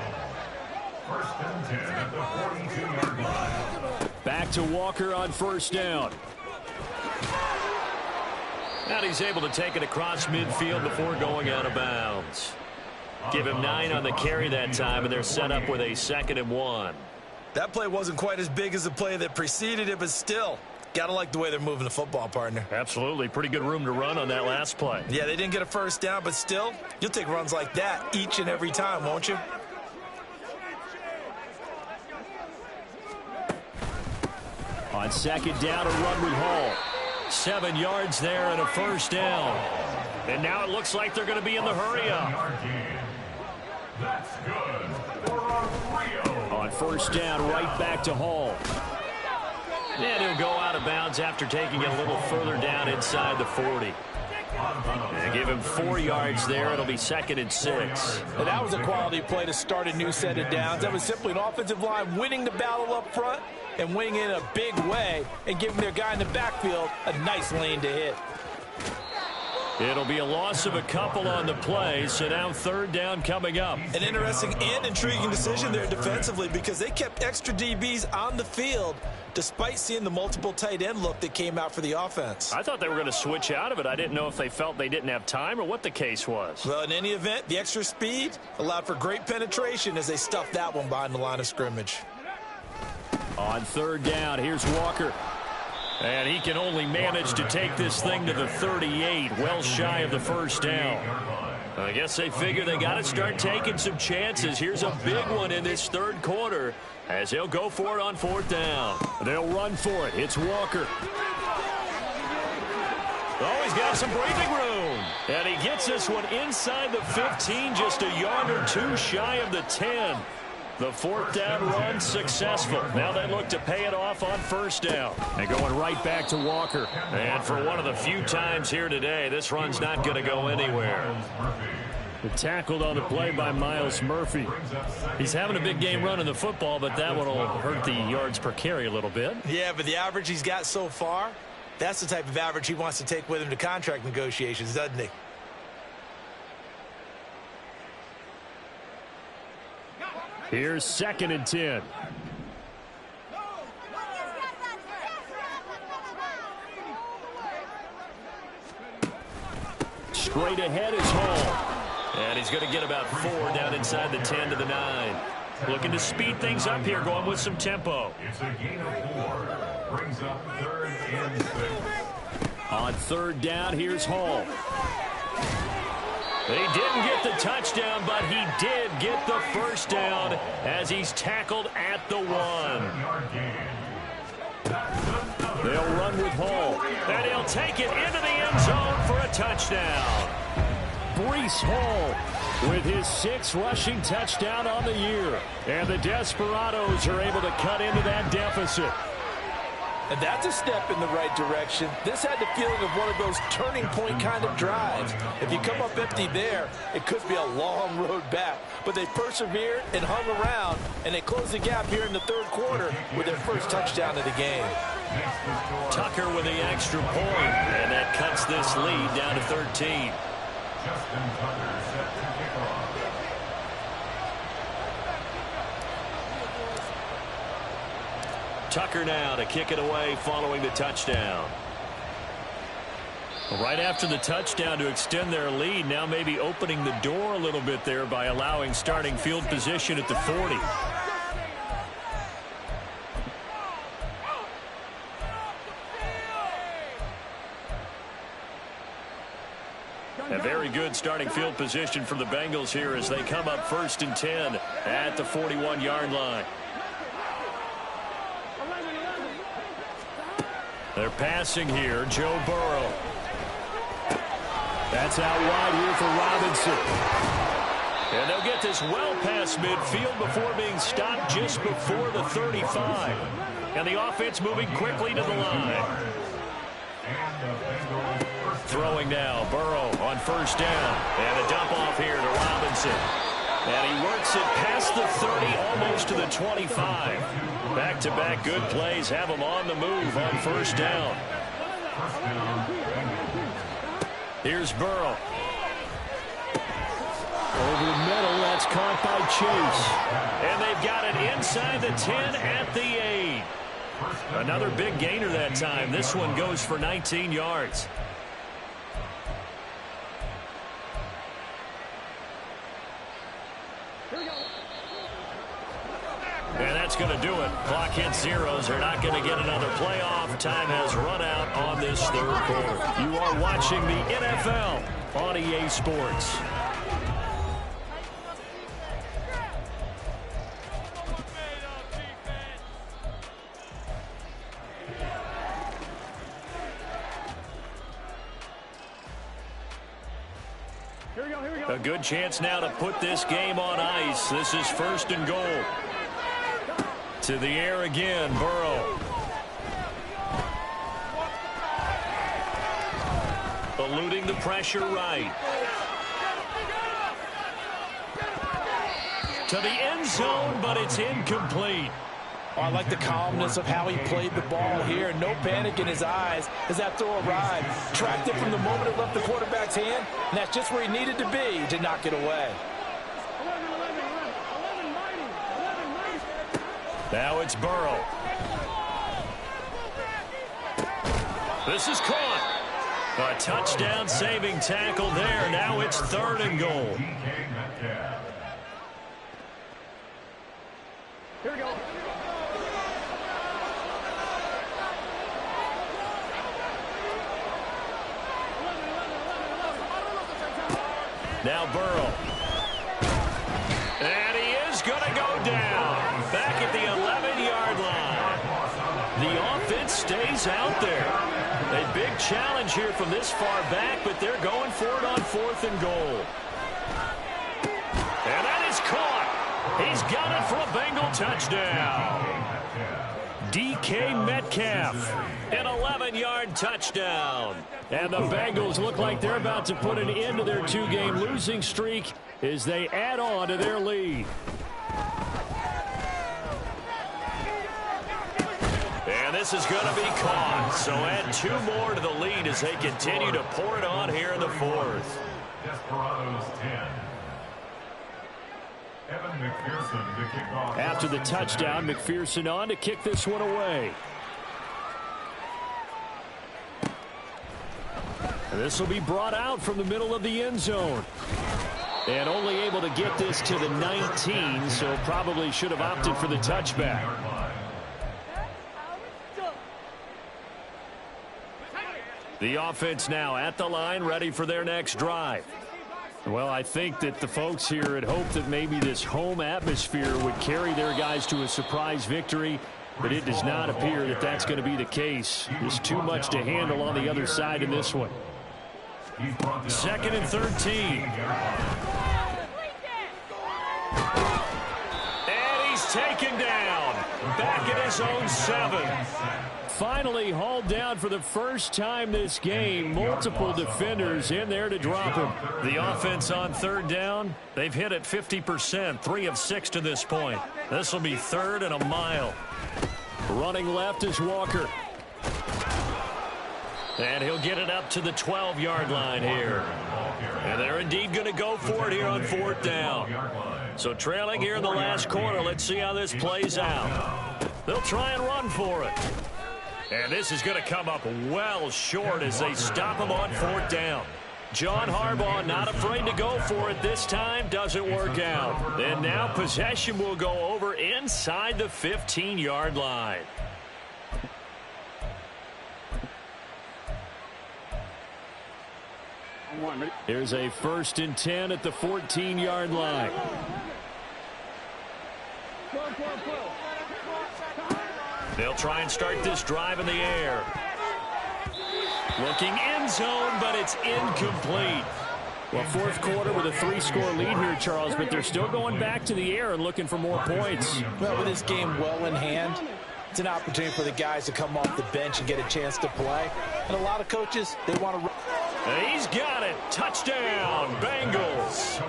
First and 10 at the 42-yard line. Back to Walker on first down. And he's able to take it across midfield before going out of bounds. Give him 9 on the carry that time, and they're set up with a 2nd and 1. That play wasn't quite as big as the play that preceded it, but still, gotta like the way they're moving the football, partner. Absolutely. Pretty good room to run on that last play. Yeah, they didn't get a first down, but still, you'll take runs like that each and every time, won't you? On 2nd down, a run with Hall. 7 yards there and a first down. And now it looks like they're going to be in the hurry-up. That's good for Rio. On first down, right back to Hall. And he'll go out of bounds after taking it a little further down inside the 40. And give him 4 yards there. It'll be 2nd and 6. And that was a quality play to start a new set of downs. That was simply an offensive line winning the battle up front and winning in a big way and giving their guy in the backfield a nice lane to hit. It'll be a loss of a couple on the play, so now 3rd down coming up. An interesting and intriguing decision there defensively because they kept extra DBs on the field despite seeing the multiple tight end look that came out for the offense. I thought they were going to switch out of it. I didn't know if they felt they didn't have time or what the case was. Well, in any event, the extra speed allowed for great penetration as they stuffed that one behind the line of scrimmage. On 3rd down, here's Walker. And he can only manage to take this thing to the 38, well shy of the first down. I guess they figure they got to start taking some chances. Here's a big one in this 3rd quarter as they'll go for it on 4th down. They'll run for it. It's Walker. Oh, he's got some breathing room. And he gets this one inside the 15, just a yard or 2 shy of the 10. The 4th down run successful. Now they look to pay it off on 1st down. And going right back to Walker. And for one of the few times here today, this run's not going to go anywhere. Tackled on the play by Miles Murphy. He's having a big game running the football, but that one will hurt the yards per carry a little bit. Yeah, but the average he's got so far, that's the type of average he wants to take with him to contract negotiations, doesn't he? Here's 2nd and 10. Straight ahead is Hall. And he's going to get about 4 down inside the 10 to the 9. Looking to speed things up here, going with some tempo. It's a gain of 4. Brings up 3rd and 6. On 3rd down, here's Hall. He didn't get the touchdown, but he did get the first down as he's tackled at the 1. They'll run with Hall, and he'll take it into the end zone for a touchdown. Breece Hall with his 6th rushing touchdown on the year. And the Desperados are able to cut into that deficit. And that's a step in the right direction. This had the feeling of one of those turning point kind of drives. If you come up empty there, it could be a long road back. But they persevered and hung around, and they closed the gap here in the 3rd quarter with their first touchdown of the game. Tucker with the extra point, and that cuts this lead down to 13. Justin Tucker set to kick off. Tucker now to kick it away following the touchdown. Right after the touchdown to extend their lead, now maybe opening the door a little bit there by allowing starting field position at the 40. A very good starting field position for the Bengals here as they come up 1st and 10 at the 41-yard line. They're passing here. Joe Burrow. That's out wide here for Robinson. And they'll get this well past midfield before being stopped just before the 35. And the offense moving quickly to the line. Throwing now. Burrow on 1st down. And a dump off here to Robinson. And he works it past the 30, almost to the 25. Back-to-back good plays have him on the move on first down. Here's Burrow. Over the middle, that's caught by Chase. And they've got it inside the 10 at the 8. Another big gainer that time. This one goes for 19 yards. And that's going to do it. Clock hits zeros. They're not going to get another playoff. Time has run out on this third quarter. You are watching the NFL on EA Sports. A good chance now to put this game on ice. This is first and goal. To the air again, Burrow. Eluding the pressure right. To the end zone, but it's incomplete. Oh, I like the calmness of how he played the ball here. No panic in his eyes as that throw arrived. Tracked it from the moment it left the quarterback's hand, and that's just where he needed to be to knock it away. Now it's Burrow. This is caught. A touchdown saving tackle there. Now it's third and goal. Here we go. Now Burrow. And he is going to go down. Back at the 11-yard line. The offense stays out there. A big challenge here from this far back, but they're going for it on fourth and goal. And that is caught. He's got it for a Bengal touchdown. DK Metcalf, an 11-yard touchdown. And the Bengals look like they're about to put an end to their two-game losing streak as they add on to their lead. And this is going to be caught. So add two more to the lead as they continue to pour it on here in the fourth. Desperados 10. Evan McPherson to kick off. After the touchdown, McPherson on to kick this one away. And this will be brought out from the middle of the end zone. And only able to get this to the 19, so probably should have opted for the touchback. The offense now at the line, ready for their next drive. Well, I think that the folks here had hoped that maybe this home atmosphere would carry their guys to a surprise victory, but it does not appear that that's going to be the case. There's too much to handle on the other side in this one. Second and 13. And he's taken down. Back at his own 7. Finally hauled down for the first time this game. Multiple defenders in there to drop him. The offense on third down, they've hit it 50%, 3 of 6 to this point. This will be third and a mile. Running left is Walker. And he'll get it up to the 12-yard line here. And they're indeed going to go for it here on fourth down. So trailing here in the last quarter, let's see how this plays out. They'll try and run for it. And this is going to come up well short as they stop him on fourth down. John Harbaugh not afraid to go for it this time. Doesn't work out. And now possession will go over inside the 15-yard line. Here's a 1st and 10 at the 14-yard line. They'll try and start this drive in the air. Looking end zone, but it's incomplete. Well, fourth quarter with a 3-score lead here, Charles, but they're still going back to the air and looking for more points. Well, with this game well in hand, it's an opportunity for the guys to come off the bench and get a chance to play. And a lot of coaches, they want to... And he's got it. Touchdown, Bengals.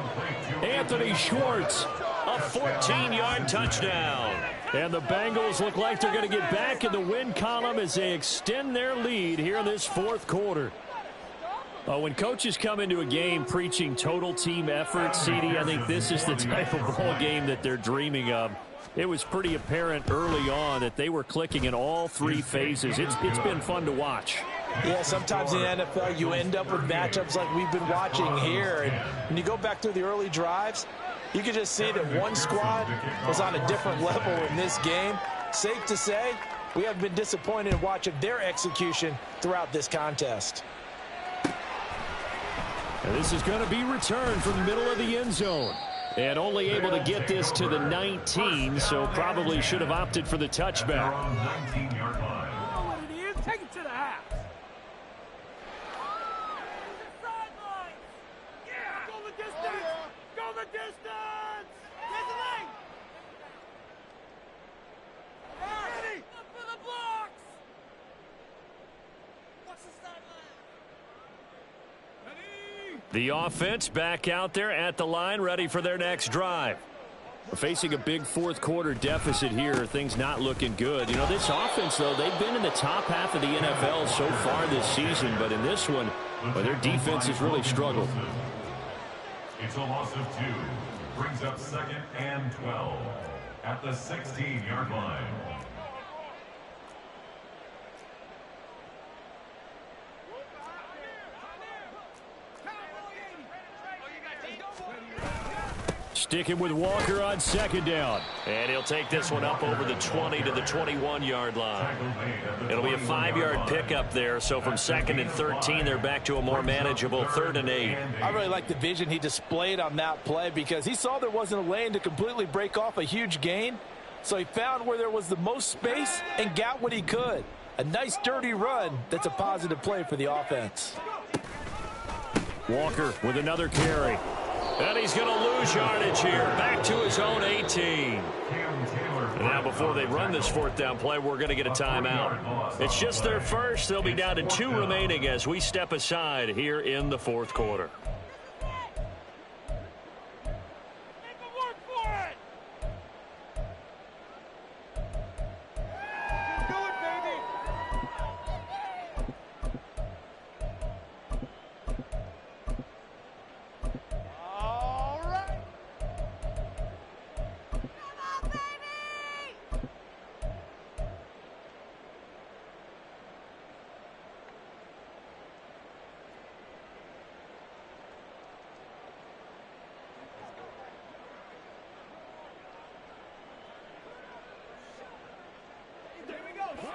And Anthony Schwartz. A 14-yard touchdown. And the Bengals look like they're going to get back in the win column as they extend their lead here in this fourth quarter. When coaches come into a game preaching total team effort, CD, I think this is the type of ball game that they're dreaming of. It was pretty apparent early on that they were clicking in all three phases. It's been fun to watch. Yeah, sometimes in the NFL you end up with matchups like we've been watching here. And when you go back through the early drives, you can just see that one squad was on a different level in this game. Safe to say, we have been disappointed in watching their execution throughout this contest. And this is going to be returned from the middle of the end zone. And only able to get this to the 19, so probably should have opted for the touchback. Take it to the house. Yeah, go the distance. Go the distance. Get the leg. Ready. Up for the blocks. Watch the sideline. Ready. The offense back out there at the line, ready for their next drive. We're facing a big fourth quarter deficit here. Things not looking good. You know, this offense, though, they've been in the top half of the NFL so far this season, but in this one, well, their defense has really struggled. It's a loss of 2. Brings up 2nd and 12 at the 16-yard line. Sticking with Walker on second down. And he'll take this one up over the 20 to the 21-yard line. It'll be a 5-yard pickup there. So from 2nd and 13, they're back to a more manageable 3rd and 8. I really like the vision he displayed on that play because he saw there wasn't a lane to completely break off a huge gain. So he found where there was the most space and got what he could. A nice dirty run that's a positive play for the offense. Walker with another carry. And he's going to lose yardage here. Back to his own 18. Now, before they run this 4th down play, we're going to get a timeout. It's just their first. They'll be down to 2 remaining as we step aside here in the fourth quarter.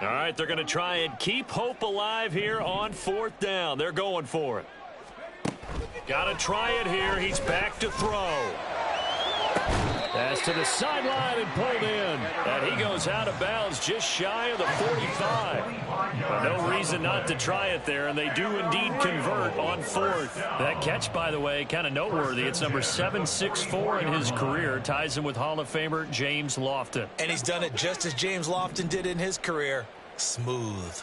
All right, they're going to try and keep hope alive here on 4th down. They're going for it. Got to try it here. He's back to throw. Pass to the sideline and pulled in. And he goes out of bounds just shy of the 45. But no reason not to try it there, and they do indeed convert on 4th. That catch, by the way, kind of noteworthy. It's number 764 in his career. Ties him with Hall of Famer James Lofton. And he's done it just as James Lofton did in his career. Smooth.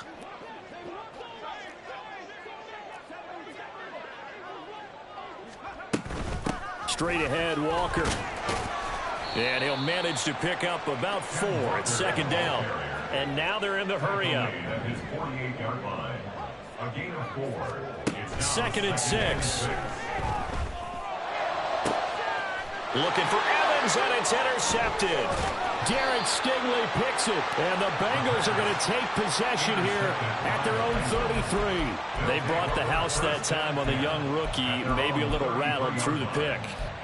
Straight ahead, Walker. And he'll manage to pick up about 4 at 2nd down. And now they're in the hurry-up. 2nd and 6. Looking for Evans, and it's intercepted. Derek Stingley picks it, and the Bengals are going to take possession here at their own 33. They brought the house that time on the young rookie, maybe a little rattled through the pick.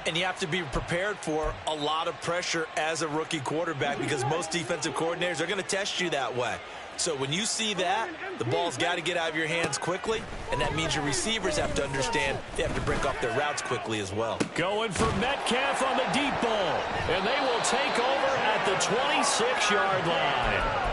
And you have to be prepared for a lot of pressure as a rookie quarterback because most defensive coordinators are going to test you that way. So when you see that, the ball's got to get out of your hands quickly, and that means your receivers have to understand they have to break off their routes quickly as well. Going for Metcalf on the deep ball, and they will take over at the 26-yard line.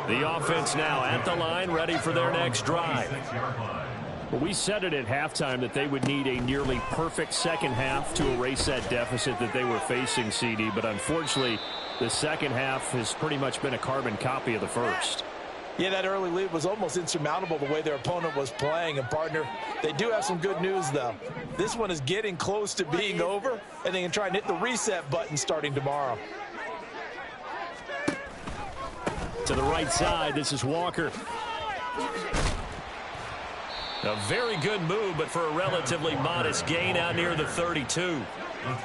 The offense now at the line, ready for their next drive. Well, we said it at halftime that they would need a nearly perfect second half to erase that deficit that they were facing, CD. But unfortunately, the second half has pretty much been a carbon copy of the first. Yeah, that early lead was almost insurmountable the way their opponent was playing. And, partner, they do have some good news, though. This one is getting close to being over, and they can try and hit the reset button starting tomorrow. To the right side, this is Walker. A very good move, but for a relatively modest gain out near the 32.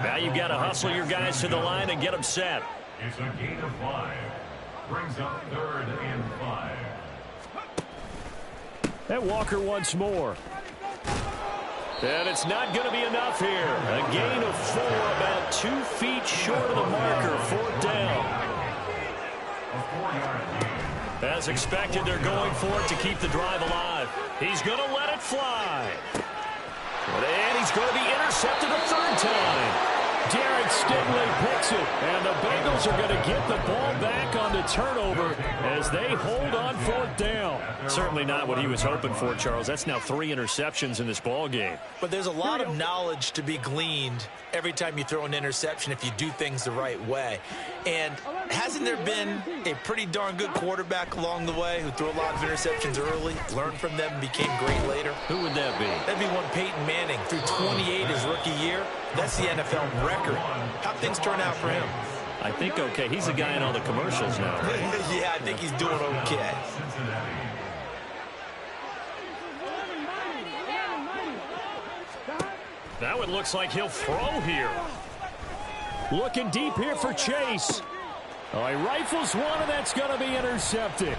Now you've got to hustle your guys to the line and get them set. It's a gain of 5. Brings up 3rd and 5. And Walker once more. And it's not going to be enough here. A gain of 4, about 2 feet short of the marker. 4th down. As expected, they're going for it to keep the drive alive. He's going to let it fly. And he's going to be intercepted a 3rd time. Derek Stingley picks it, and the Bengals are going to get the ball back on the turnover as they hold on 4th down. Certainly not what he was hoping for, Charles. That's now 3 interceptions in this ball game. But there's a lot of knowledge to be gleaned every time you throw an interception if you do things the right way. And hasn't there been a pretty darn good quarterback along the way who threw a lot of interceptions early, learned from them, and became great later? Who would that be? That'd be one Peyton Manning. Threw 28 his rookie year. That's the NFL record. How'd things turn out for him? I think okay. He's a guy in all the commercials now, right? Yeah, I think he's doing okay. Now it looks like he'll throw here. Looking deep here for Chase. Oh, he rifles one, and that's going to be intercepted.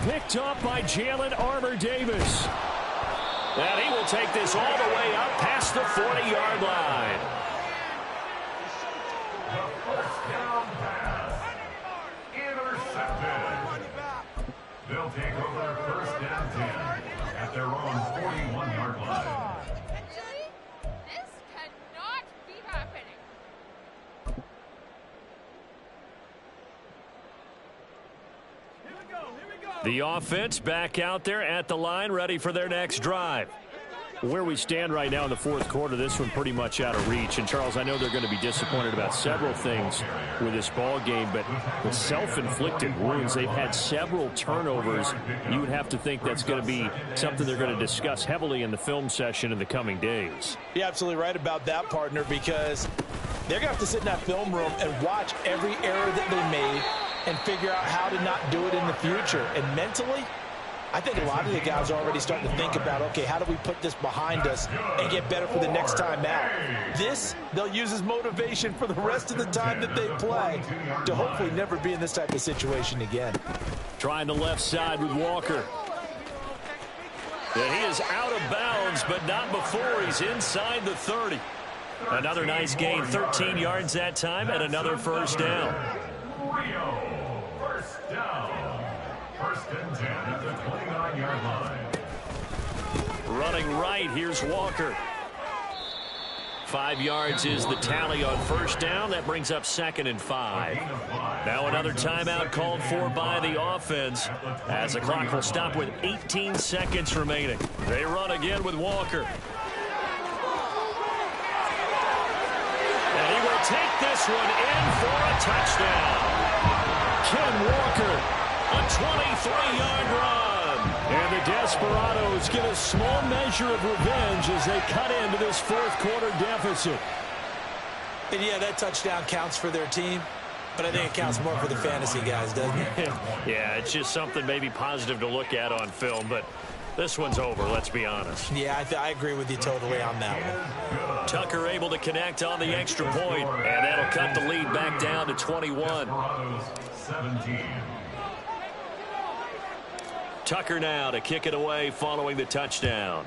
Picked up by Jalen Armour-Davis. And he will take this all the way up past the 40-yard line. The 1st down pass. Intercepted. They'll take over 1st and 10 at their own 41-yard line. This cannot be happening. The offense back out there at the line, ready for their next drive. Where we stand right now in the 4th quarter, this one pretty much out of reach. And, Charles, I know they're going to be disappointed about several things with this ball game, but the self-inflicted wounds, they've had several turnovers. You would have to think that's going to be something they're going to discuss heavily in the film session in the coming days. You're absolutely right about that, partner, because they're going to have to sit in that film room and watch every error that they made and figure out how to not do it in the future. And mentally, I think a lot of the guys are already starting to think about, okay, how do we put this behind us and get better for the next time out? This, they'll use as motivation for the rest of the time that they play to hopefully never be in this type of situation again. Trying the left side with Walker. And he is out of bounds, but not before he's inside the 30. Another nice gain, 13 yards that time, and another 1st down. Rio, 1st down. 1st and 10 at the 29-yard line. Running right, here's Walker. 5 yards is the tally on 1st down. That brings up 2nd and 5. Now another timeout called for by the offense as the clock will stop with 18 seconds remaining. They run again with Walker. And he will take this one in for a touchdown. Ken Walker, a 23-yard run. And the Desperados get a small measure of revenge as they cut into this 4th quarter deficit. And yeah, that touchdown counts for their team, but I think it counts more for the fantasy guys, doesn't it? Yeah, it's just something maybe positive to look at on film, but this one's over, let's be honest. Yeah, I agree with you totally on that one. Tucker able to connect on the extra point, and that'll cut the lead back down to 21. 17. Tucker now to kick it away following the touchdown.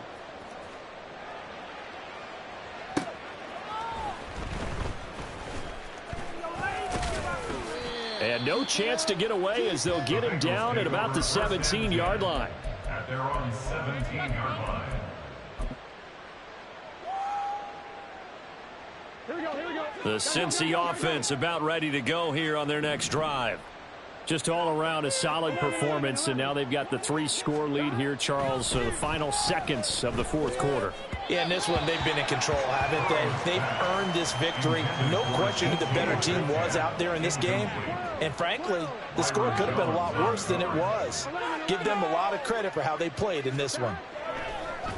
And no chance to get away as they'll get him down at about the 17-yard line. At their own 17-yard line. The Cincy offense about ready to go here on their next drive. Just all around a solid performance, and now they've got the 3-score lead here, Charles, so the final seconds of the 4th quarter. Yeah, in this one, they've been in control, haven't they? They've earned this victory. No question who the better team was out there in this game. And frankly, the score could have been a lot worse than it was. give them a lot of credit for how they played in this one.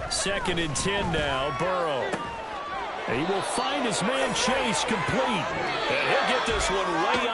2nd and 10 now, Burrow. He will find his man Chase complete. And he'll get this one way up.